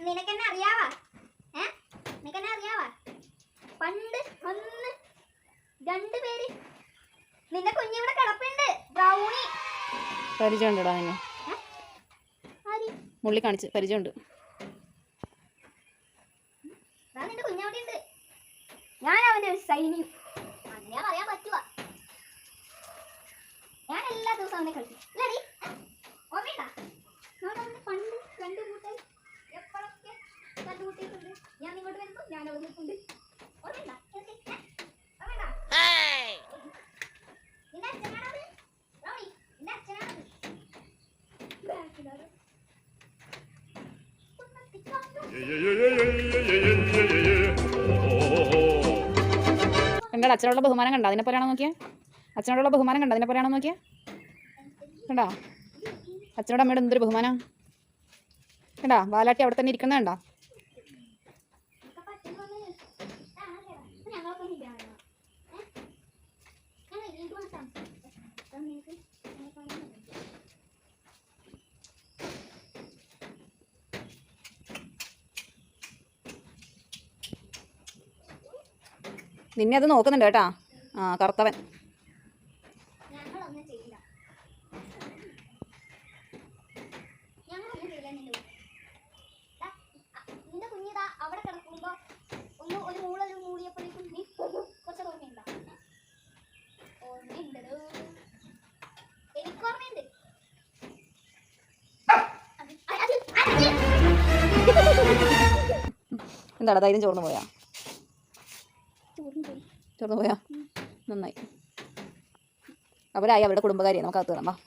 നിനക്കെന്നെ അറിയാവാ? നിനക്കെന്നെ അറിയാവാ? പണ്ട് ഒന്ന് രണ്ട് പേര് നിന്റെ കുഞ്ഞിവിടെ കിടപ്പുണ്ട്. ബ്രൗണി പരിചയമുണ്ടടാ നിന്നെ? മുള്ളി കാണിച്ച് പരിചയമുണ്ട്. നിന്റെ കുഞ്ഞവിടെ ഉണ്ട്. ഞാൻ അവന്റെ ഒരു സൈനിയും അങ്ങനെ പറയാൻ പറ്റുവാ. ഞാൻ എല്ലാ ദിവസവും അവനെ കളിക്കും. ഇല്ലടി ഓർമ്മയുണ്ടാ? പണ്ട് കണ്ടുകൂട്ടൽ എപ്പോഴൊക്കെ കണ്ടുകൂട്ടിയിട്ടുണ്ട്. ഞാൻ ഇങ്ങോട്ട് വരുമ്പോ ഞാൻ അവിടെ നിൽക്കുന്നുണ്ട്. ഓർമ്മയുണ്ടാ? ഓർമ്മയുണ്ടാ? നിന്റെ അച്ഛനാണത് റോണി, നിന്റെ അച്ഛനാണത്. കണ്ടാ അച്ഛനോടുള്ള ബഹുമാനം കണ്ടോ? അതിനെ പോലെയാണോ നോക്കിയാ? അച്ഛനോടുള്ള ബഹുമാനം കണ്ടോ? അതിനെ പോലെയാണോ നോക്കിയാ? കണ്ടോ അച്ഛനോട് അമ്മയോട് എന്തൊരു ബഹുമാനം? കണ്ടാ വാലാട്ടി അവിടെ തന്നെ ഇരിക്കുന്നത് കണ്ടോ? നിന്നെ അത് നോക്കുന്നുണ്ട് കേട്ടാ. കറുത്തവൻ. നിന്റെ കുഞ്ഞിതാ അവിടെ കിടക്കുമ്പോ ഒന്ന് ഒരു മൂളിയപ്പോഴേക്കും നീ കുറച്ച് ഓർമ്മയുണ്ടോ? ഓർമ്മയുണ്ടോ? എനിക്ക് ഓർമ്മയുണ്ട്. എന്താടാ ധൈര്യം ചോർന്നു പോയാ? ചോർന്നു പോയാ? നന്നായി. അവരായി അവരുടെ കുടുംബകാരിയെ നമുക്ക് അകത്ത് കാണാം.